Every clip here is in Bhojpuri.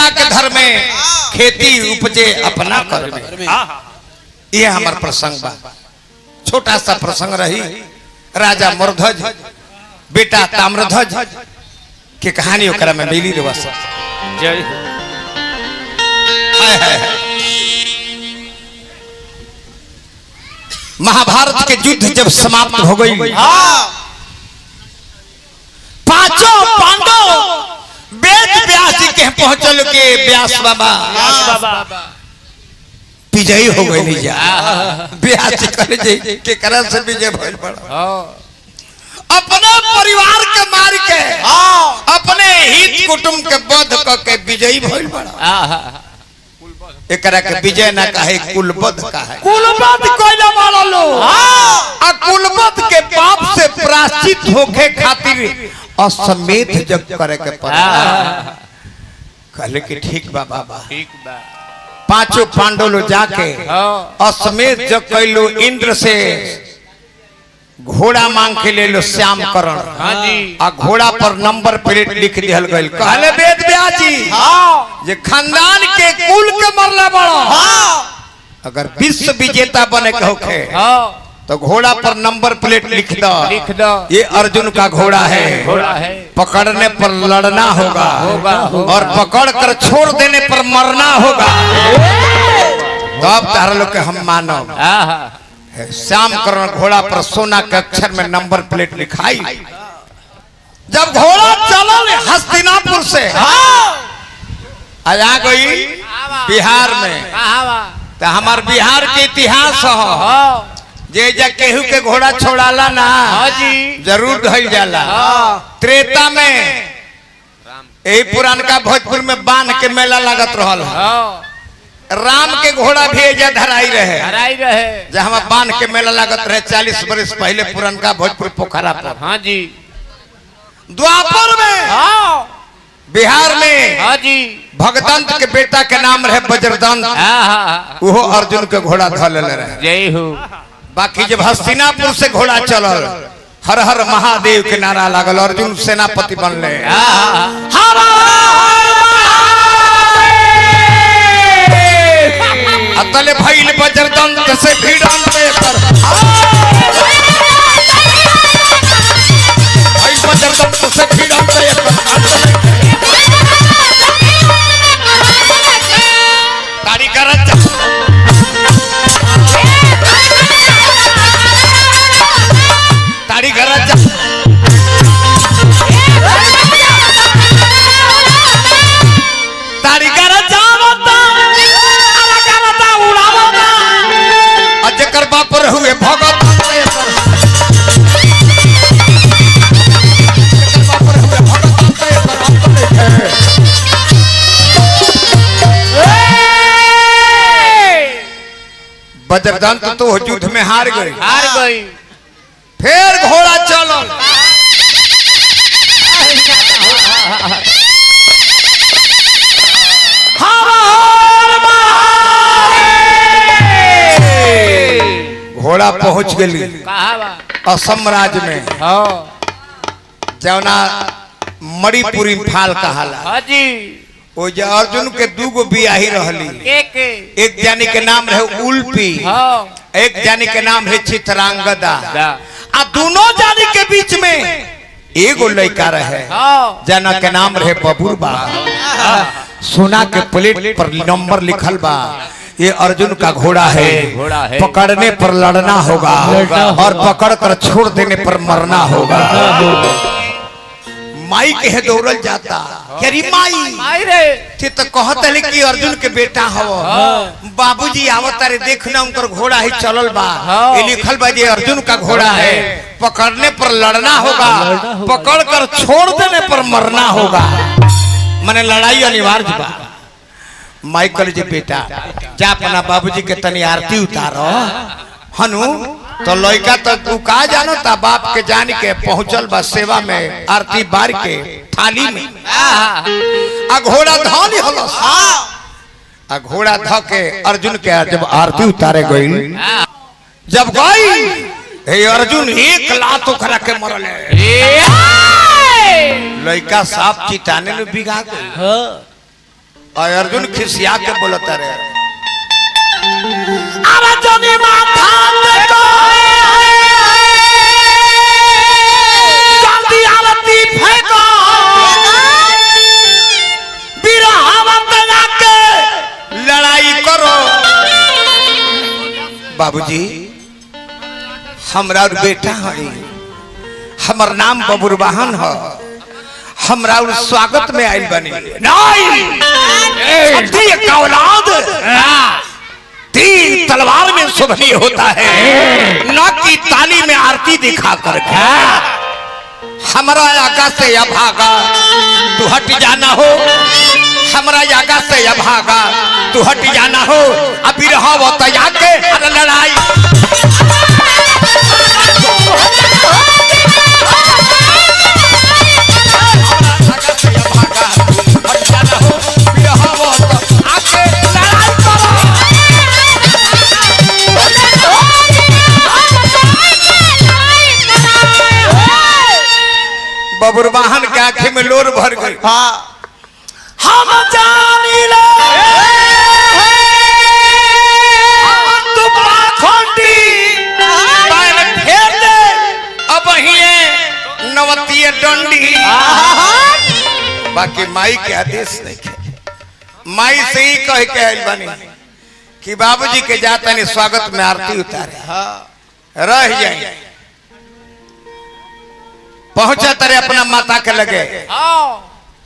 पिता के घर में खेती उपजे अपना कर में। ये हमार प्रसंग बा, छोटा सा प्रसंग रही। राजा मरध्वज बेटा ताम्रध्वज के कहानी ओकरा में मिली रे बस। महाभारत के युद्ध जब समाप्त हो गई, पांचों पांडव वेद व्यास जी के पहुंचल के व्यास बाबा विजयी हो गए। नहीं जा व्यास जी करे जे के कारण से विजय भइल पड़ा। अपने परिवार के मार के अपने हित कुटुंब के वध क के विजयी भइल पड़ा। एकरा के विजय ना कहे कुलवध कहे। कुलवध कोइला वाला लो आ कुलवध के पाप से प्रायश्चित होके खातिर असमेत जग करे के पड़ा। कहले कि ठीक बा बाबा, ठीक बा। पांचों पांडव लोग जाके असमेत जग कैलो। इंद्र से घोड़ा मांग के ले लो श्याम करण। आ घोड़ा पर नंबर प्लेट लिख दिहल गइल। कहले वेद व्यास जी जे खानदान के कुल के मरला बड़ो, अगर विश्व विजेता बने के होखे तो घोड़ा पर नंबर प्लेट लिख दो। ये अर्जुन का घोड़ा है, पकड़ने पर लड़ना होगा और पकड़ कर छोड़ देने पर मरना होगा। तो अब तारा लोग के हम मानो। श्याम करण घोड़ा पर सोना के अक्षर में नंबर प्लेट लिखाई। जब घोड़ा चलल हस्तिनापुर से आ गई बिहार में, तो हमार बिहार के इतिहास हो जे केहू के घोड़ा छोड़ाला ना जरूर धइल जाला। त्रेता में यही पुरानका भोजपुर में बांध के मेला लागत रहल। राम के घोड़ा भी एजा धराई रहे जहाँ बांध के मेला लागत रहे 40 बरस पहले पुरानका भोजपुर पोखरा पर। हाँ जी। द्वापर में बिहार में भगदंत के बेटा के नाम रहे वज्रदंत, वो अर्जुन के घोड़ा धल रहे। जय हो। बाकी जब हस्तिनापुर से घोड़ा चलल, हर हर महादेव के नारा लागल, अर्जुन सेनापति बनले। अतले भइल वज्रदंत से भिड़ंत पर वज्रदंत से भिड़ंत तारी करत तारी करत तारी करत जावता जकर बापर हुए भगत वज्रदंत तो युद्ध में हार गई। फिर घोड़ा चलो। घोड़ा पहुंच गई असम राज्य में, जौना मणिपुर इम्फाल कहाला। वो जो अर्जुन के दूगो बियाही रहली, एक जानी के नाम रहे उल्पी, एक जानी के नाम है चित्रांगदा। आ दोनों जानी के बीच में एगो लड़का रहे जना के नाम रहे बबुरबा। सोना के प्लेट पर नंबर लिखल बा, ये अर्जुन का घोड़ा है, पकड़ने पर लड़ना होगा और पकड़ कर छोड़ देने पर मरना होगा। माई के दौड़ल जाता माई रे तो कहत है कि अर्जुन के बेटा हो। बाबूजी आवत रे देखना उनकर घोड़ा ही चलल बा, ये लिखल बा जे अर्जुन का घोड़ा है, पकड़ने पर लड़ना होगा, पकड़ कर छोड़ देने पर मरना होगा। माने लड़ाई अनिवार्य बा। माइकल जी बेटा जा अपना बाबूजी के तनी आरती उतारो हनु। तो लड़का तो तू का जानो ता बाप के जान के पहुंचल बा सेवा में, आरती बार के थाली में आ घोड़ा धनी हलो। आ घोड़ा ध के अर्जुन के जब आरती उतारे गई, जब गई हे अर्जुन एक लात ओकरा के मरल। लड़का साफ चिताने में बिगा गई। और अर्जुन खिसिया के बोलता रहे लड़ाई करो। बाबूजी हमरा बेटा है, हमर नाम बबुरवाहन है, हमरा स्वागत में आयल बने औलाद तीर तलवार में शुभ नहीं होता है, न कि ताली में आरती दिखा कर। हमरा आगा से या भागा तू हट जाना हो, हमरा आगा से या भागा तू हट जाना हो। अभी रहा वो तो जाके लड़ाई बबुरवाहन के आंखें में लोर भर गई। हाँ हम जानी ले तू पाखंडी पैर फेर दे अब ही नवतीय डंडी। बाकी माई के आदेश नहीं खे, माई से ही कह के आइल बनी कि बाबूजी के जाता नहीं स्वागत में आरती उतारे रह जाए। पहुंचा तारे अपना माता के लगे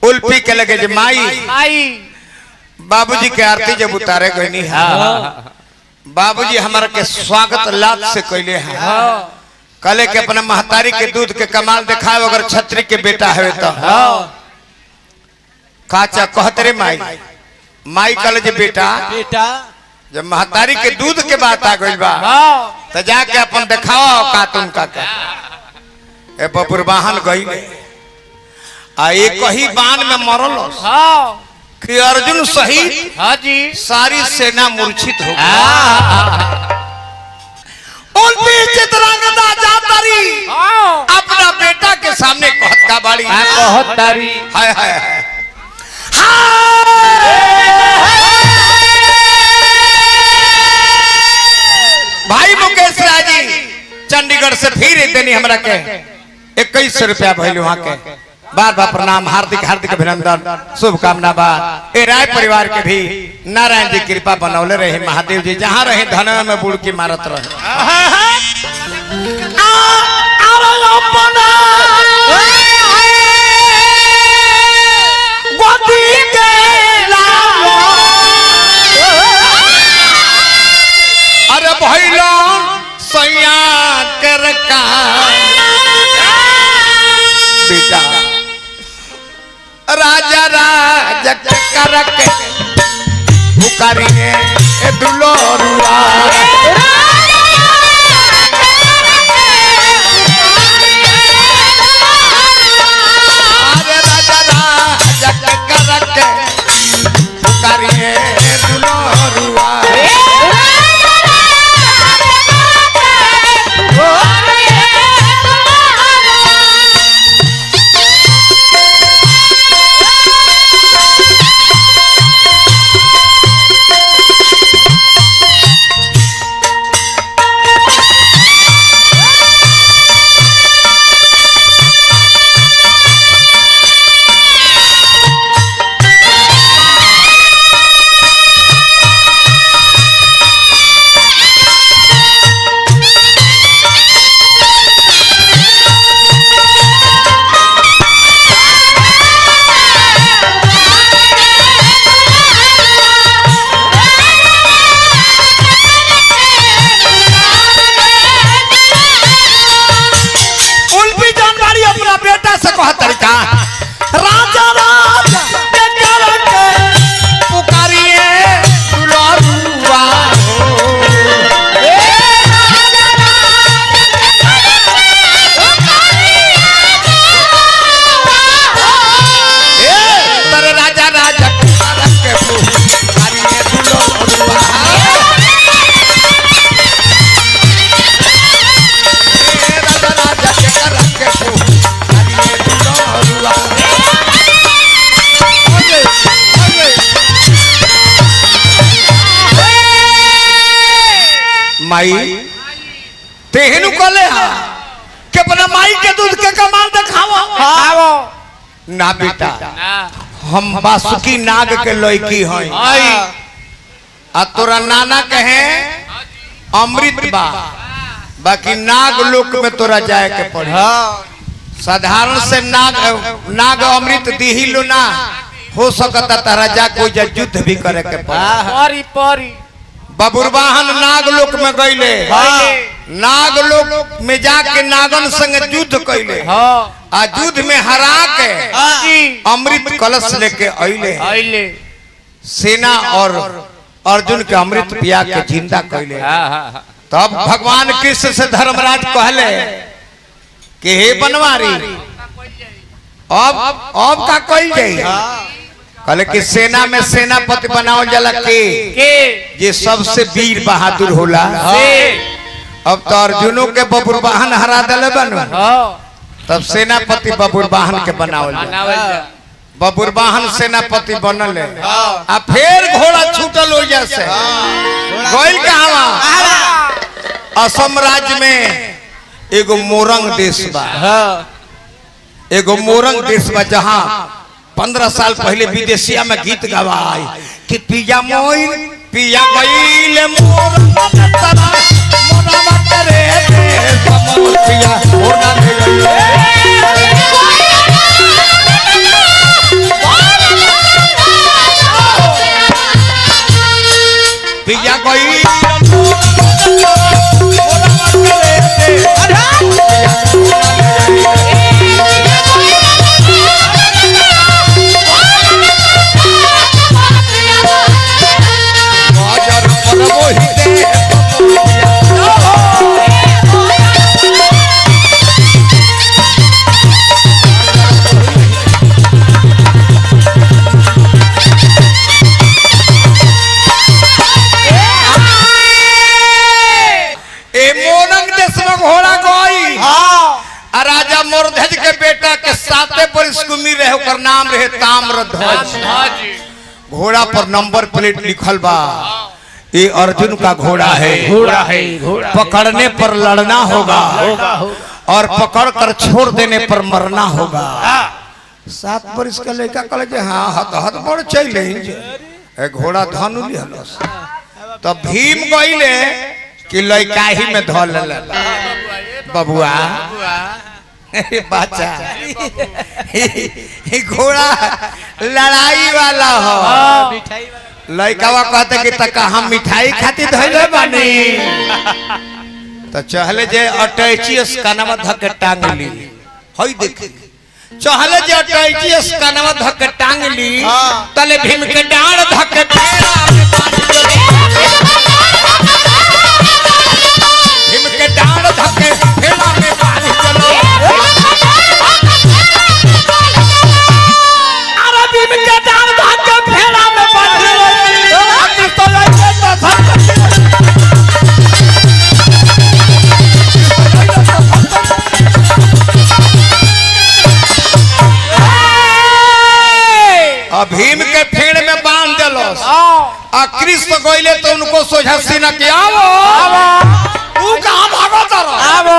उल्फी के लगे जे माई बाबूजी के आरती जब उतारे गई नहीं है, बाबूजी हमारा के स्वागत लाभ से कैले हैं। कले के अपना महतारी के दूध के कमाल दिखाए अगर छत्री के बेटा है तो काचा कहते रे माई माई कल जे बेटा जब महतारी के दूध के बात आ गई बा तो जाके अपन दिखाओ का तुम का बबुरवाहन गई आ एक ही बाण में मरल कि अर्जुन सहित सारी सेना मूर्छित हो गई। अपना बेटा के सामने कहता बाड़ी हाय हाय भाई मुकेश राजी चंडीगढ़ से फिर देनी हमरा के 2100 रुपया भइल वहां के बार बार प्रणाम हार्दिक हार्दिक अभिनंदन शुभकामना बा। ए राय परिवार के भी नारायण जी कृपा बनौले रहे, महादेव जी जहां रहे धनवा में बुड़की मारत रहे। अरे भइलो सैया कर का बेटा राजा राजा करके पुकारिए दुलोरुआ अरे राजा राजा करके पुकारिए दुलोरुआ माई तेहनु कले हा के अपना माई के दूध के कमाल दिखाओ खाओ ना बेटा हम बासुकी नाग के लड़की हई आ तोरा नाना कहे अमृत बा बाकी नाग लोक में तोरा जाए के पड़ी साधारण से नाग अमृत दिही लो ना हो सकता तारा जा कोई युद्ध भी करे के पड़ी परी बबुरवाहन नाग लोक में गईले नाग लोक में जाके नागन संग युद्ध कैले आ युद्ध में हरा के अमृत कलश लेके अइले सेना और अर्जुन के अमृत पिया के जिंदा कैले तब भगवान कृष्ण से धर्मराज कहले कि हे बनवारी अब का कइल जाई कहले कि सेना में सेनापति बनावल जाला के ये सबसे वीर बहादुर होला अब तो अर्जुनों के बबुरवाहन हरा दिले बनो तब सेनापति बबुरवाहन के बनावल बबुरवाहन सेनापति बनल आ फिर घोड़ा छूटल हो जैसे गइल कहवा असम राज्य में एगो मोरंग देश बा एगो मोरंग देश बा जहां 15 साल पहले विदेशिया में गीत गवाई कि पिया मोइन पिया गइल मोरंग तरा मोरवा करे समोल पिया होना ले पिया गइल राजा मोरध्वज के बेटा के 7 वर्ष की उम्र रहे ओकर नाम रहे ताम्रध्वज घोड़ा पर नंबर प्लेट लिखल बा ये अर्जुन का घोड़ा है पकड़ने पर लड़ना होगा और पकड़ कर छोड़ देने पर मरना होगा 7 वर्ष का लड़का कहले हाँ हत बड़ चले घोड़ा धनु लिहलस तो भीम गइले कि लड़का ही में धल बबुआ बच्चा घोड़ा लड़ाई वाला हो लड़कावा कहते कि तक हम मिठाई खाती धइले बानी तो चहले जे अटैचियस कानवा धके टांग ली हई देख चहले जे अटैचियस कानवा धके टांग ली तले भीम के डांड धके भीम के डांड धके फेड़ा में पानी चलो अरे भीम के डांड धके फेड़ा में पानी तो लगे तो भीम के फेड़ में बांध दिलस आ कृष्ण गइले तो उनको सोझा सीना के आओ तू कहां भागत रह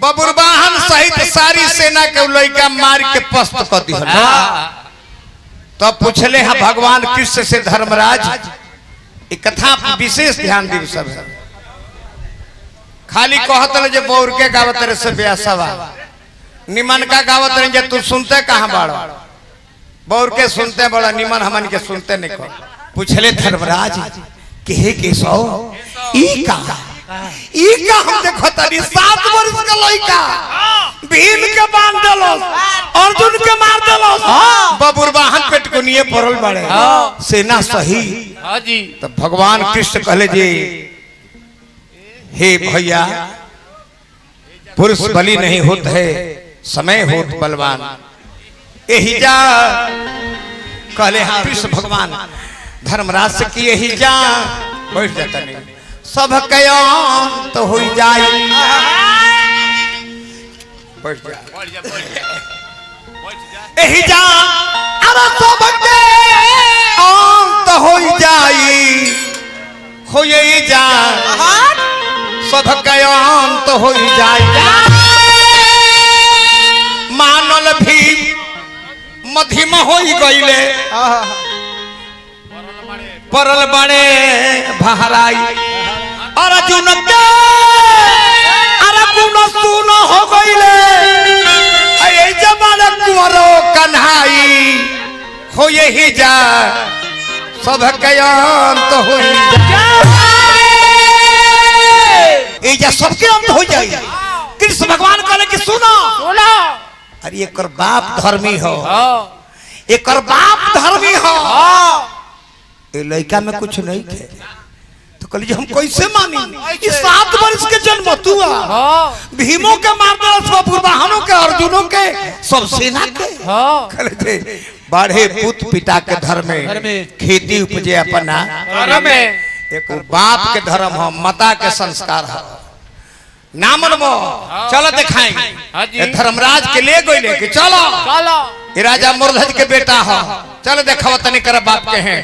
बबुरवाहन सहित सारी सेना के लइका मार के पस्त कर दिहल तब पूछले हैं भगवान कृष्ण से धर्मराज ई कथा विशेष ध्यान दी सब खाली कहतल जे बौर के गावत रे से ब्यासवा निमन का गावत रे जे तू सुनते कहां बाड़ बौर के सुनते बड़ा निमन हमन के सुनते नहीं को पूछले धर्मराज कि हे केशव ई का हम देखो तनी 7 वर्ष का लड़का भीम के बांध देलस अर्जुन के मार देलस बबुरवाहन पेट को निये पड़ल बाड़े सेना सही हां जी तो भगवान कृष्ण कहले जी हे भैया पुरुष बलि नहीं होत है समय होत बलवान यही जा कहले हाँ कृष्ण भगवान धर्मराज से कि यही जा बैठ जाता नहीं सब कयान तो हो जाए बैठ जा यही जा अरे सब कयान तो हो जाए हो यही जा सबके अंत हो जाए मानल भी मध्यम हो गईले परल बड़े भहराई अर्जुन के अर्जुन सुन हो गईले जमाना कुंवरो कन्हाई हो यही जा सबके अंत हो जा सबके अंत हो जाए कृष्ण भगवान कहले कि सुनो सुनो अरे एकर बाप धर्मी हो एकर बाप धर्मी हो ए लड़का में कुछ नहीं थे तो कहली हम कैसे मानी ये 7 वर्ष के जन्म तुआ भीमों के मारने पूर्वाहनों के अर्जुनों के सब सेना के कहले थे बाढ़े पुत पिता के धर्म में खेती उपजे अपना एक बाप के धर्म हो माता के संस्कार हो ना मनमो चलो दिखाएंगे धर्मराज के ले गए कि चलो चलो ये राजा मुरध्वज के बेटा हो चलो देखो तनी कर बाप के हैं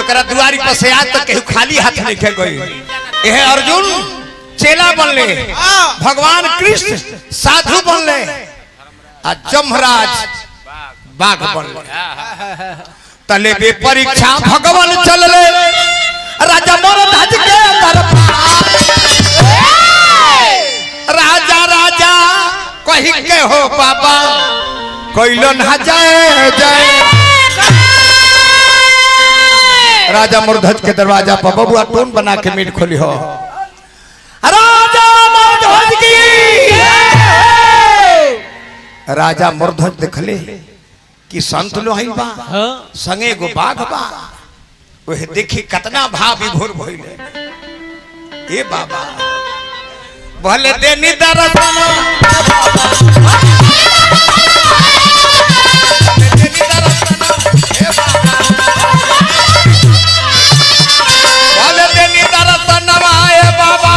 एकरा दुआरी पर से आज तक केहू खाली हाथ नहीं खे गई यह अर्जुन चेला बनले भगवान कृष्ण साधु बनले आ जमराज बाघ बनले तले बे परीक्षा भगवान चलले राजा मुरध्वज के दरबार राजा राजा कही के हो बाबा कोइलो ना जाए जाए राजा मुरध्वज के दरवाजा पर बबुआ टोन बना के मीट खोली हो राजा मुरध्वज की राजा मुरध्वज देखले कि संत लो आई बा संगे गो बाघ बा वह देखी कितना भाव विभोर भइले ए बाबा भले देनी दर्शन भले देनी दर्शन आए बाबा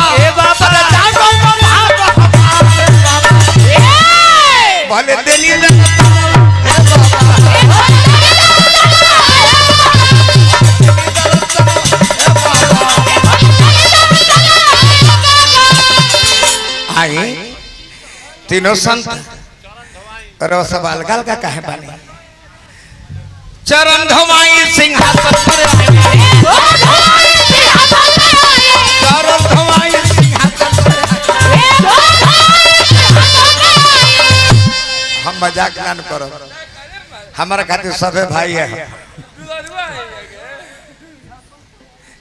भले देनी आई तीनों संत अलगल का कहे बानी चरण धोमाई सिंहासन पर चरण धोमाई सिंहासन पर हम मजाक ना करो हमारा खातिर सबे भाई है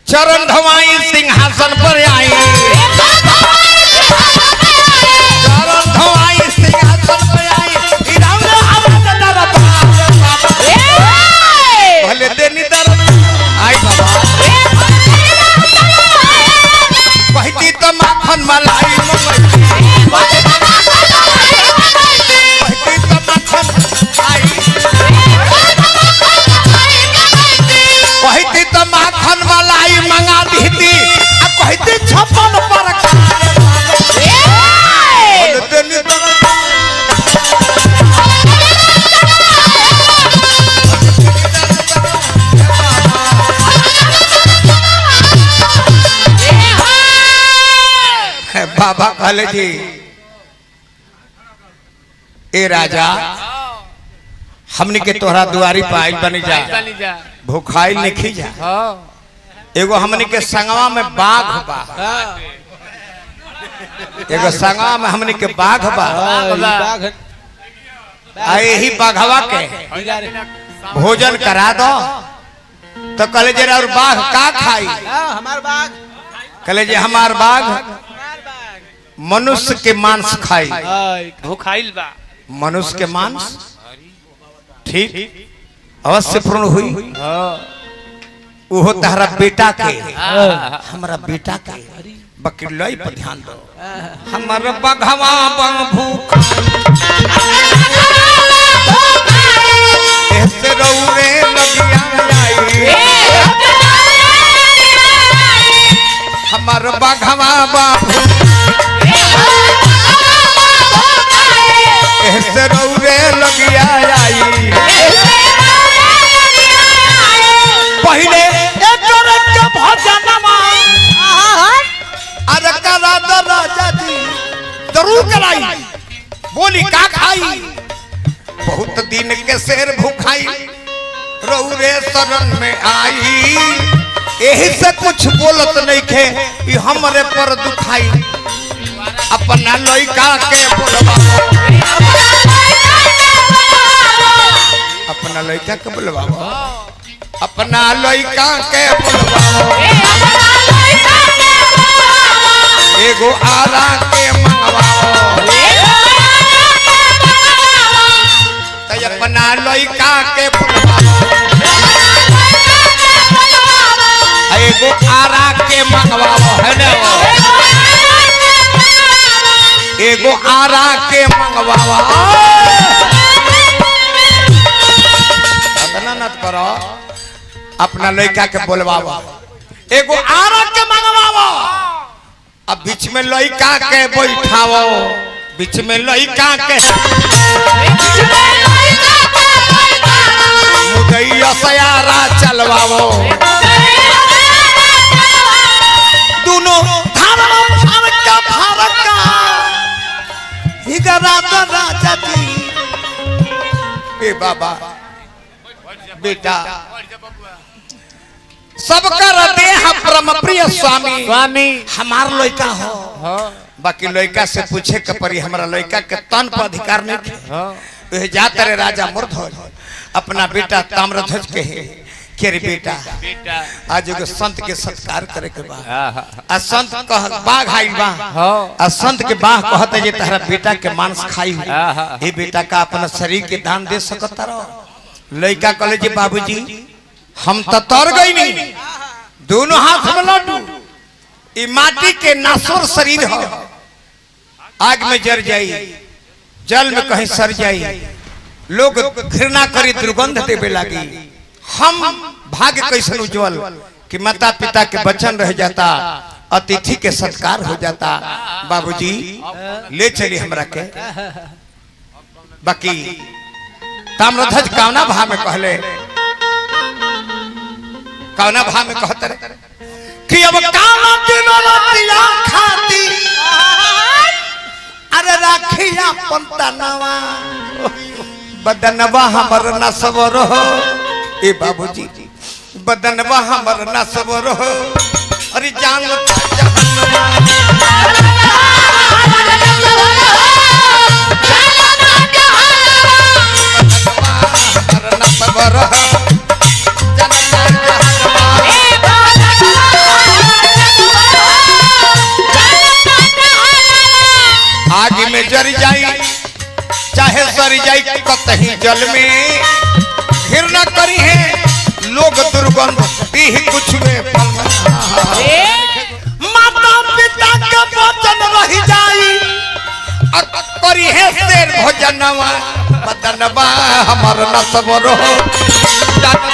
चरण धोमाई सिंहासन पर आई भले देनी आई बाबा कहती तो माखन मलाई कहती तो माखन आई कहती तो माखन मलाई मंगा दी कहती 56 पर बाबा कहले जी ए राजा हमनी के तोहरा दुआरी पे आइल बनी जा भूखाइल नहीं जा एगो हमनी के संगवा में बाघ बा एगो संगवा में हमनी के बाघ बा आ यही बाघवा के भोजन करा दो तो कहले जे और बाघ का खाई हमार बाघ कहले जे हमार बाघ मनुष्य के मांस खाई भूखाइल बा मनुष्य के मांस ठीक अवश्य पूर्ण हुई वो तारा बेटा के हमारा बेटा के बकरी पर ध्यान दो हमारा बघवा बंग भूख ऐसे रौरे लगिया हमारा बघवा बाबू ऐसे रौरे लगिया पहले भजन अरे करा शेर भूखाई रौरे शरण में आई यही से कुछ बोलत नहीं खे हमरे पर दुखाई अपना लइका के बोलवाओ अपना लइका के बोलवाओ अपना लइका के बोलवाओ एगो आरा के मंगवाओ तो अपना लइका के बोलवाओ एगो आरा के मंगवाओ है ना एगो आरा के मंगवाओ अपना नत करो अपना लइका के बोलवाओ एगो आरा के मंगवाओ अब बीच में लइका के बैठाओ बीच में लइका के मुदैया सयारा चलवाओ दोनों धारा भारत का राजा जी ए बाबा बेटा सबका देह परम प्रिय स्वामी स्वामी हमार लइका हो बाकी लइका से पूछे के परी हमारा लइका के तन पर अधिकार नहीं थे जाते रे राजा मूर्धज अपना बेटा ताम्रध्वज के के रे बेटा आज एगो संत के सत्कार करे के बा आ संत कह बाघ आइल बा आ संत के बाघ कहते जे तहरा बेटा के मांस खाई ए बेटा का अपना शरीर के दान दे सकता रहो लइका कहले जे बाबूजी हम तो तर गई नहीं दोनों हाथ में लड्डू ये माटी के नासुर शरीर हो आग में जर जाई जल में कहीं सर जाई लोग घृणा करी दुर्गंध देवे लगी हम भाग्य कैसन उज्जवल कि माता पिता के वचन रह जाता अतिथि के सत्कार हो जाता बाबूजी ले चली हमरा के बाकी ताम्रध्वज कौना भाव में कहले कौना भाव में कहते रहे कि अब काला दिन रातिया खाती अरे राखिया पंतनवा बदनवा हमर न सबर हो ए बाबूजी बदनवा हमर न सबर हो अरे जान न सबर हो आग में जर जाई चाहे सर जाई कतही जल में घृणा करी है लोग दुर्गंध पी कुछ में माता पिता के वचन रह जाई करी है शेर भोजनवा बदनवा हमर न सबर हो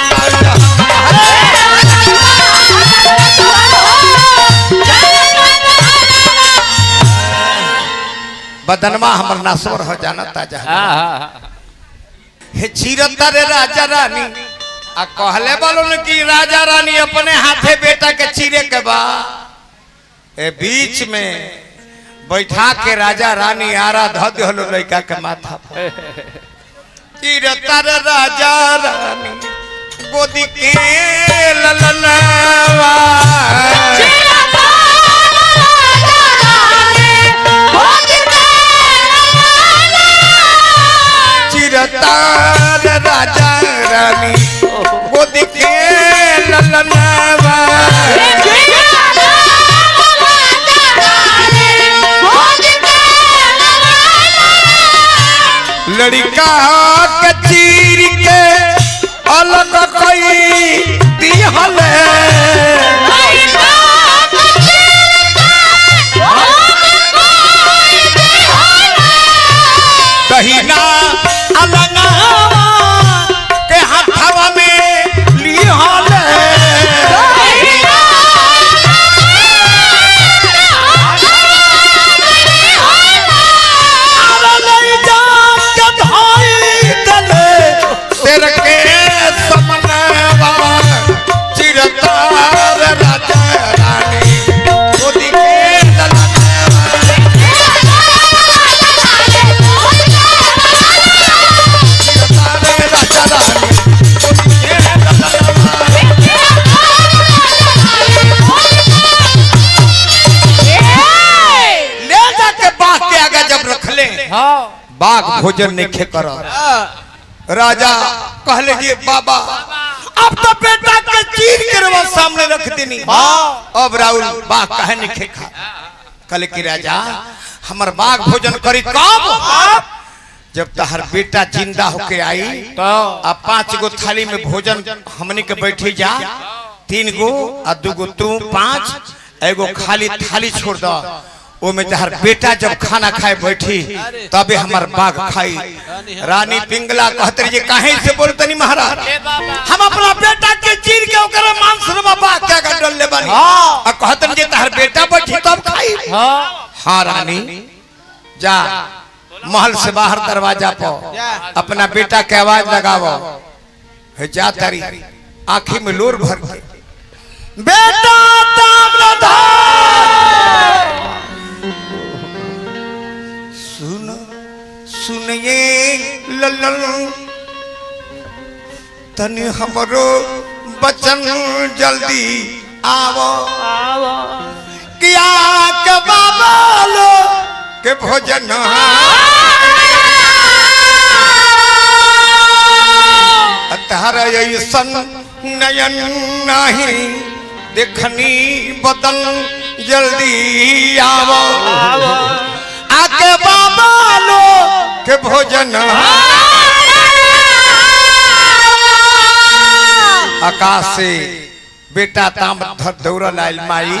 बदनमा हमर नासवर हो जाना ताजा हे चीरता रे राजा रानी आ कहले बोलन कि राजा रानी अपने हाथे बेटा के चीरे के बा ए बीच में बैठा के राजा रानी आरा ध देहलो लइका के माथा पर चीरता रे राजा रानी गोदी के ललनवा चिरतार राजा रानी गोदी के ललनवा लड़का के चीर के अलग कई दिहले बाघ भोजन नहीं खे कर। राजा कहले जी बाबा अब तो बेटा के चीर के रवा सामने रख देनी, अब राउल बाघ कहे नहीं खे खा। कहले कि राजा हमर बाघ भोजन करी कब? जब तहर बेटा जिंदा होके आई अब 5 गो थाली में भोजन हमनी के बैठी जा, 3 गो और 2 गो तू, 5 एगो खाली थाली छोड़ दो। वो में तहर बेटा जब खाना खाए बैठी तबे हमार बाघ खाई। रानी पिंगला कहते जी काहे से बोलते नहीं महाराज, हम अपना बेटा के चीर के ओकरा मांस रे बाबा क्या गडल ले बनी आ कहते जी तहर बेटा बैठी तब खाई। हां रानी जा महल से बाहर दरवाजा पर अपना बेटा के आवाज लगावो। है जा तारी आंखी में लोर भर के बेटा ताम्रधार सुन सुनिए लल्लन तनी हमरो बचन जल्दी आवो किया के बाबा लो के भोजन तहर ऐसन नयन नहीं देखनी बदन जल्दी आवो आके बाबा लो के भोजन। आकाश से बेटा ताम्रधर दौड़ल आयल माई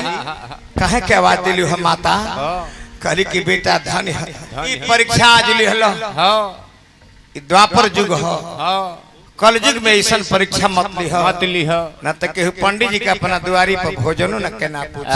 कहे के आवाज दिलू हम माता कहली कि बेटा धन ई परीक्षा आज लिहलो द्वापर युग हो, कल युग में ऐसा परीक्षा मत लिह न तो केहू पंडित जी के अपना दुआरी पर भोजनो न केना पूछ।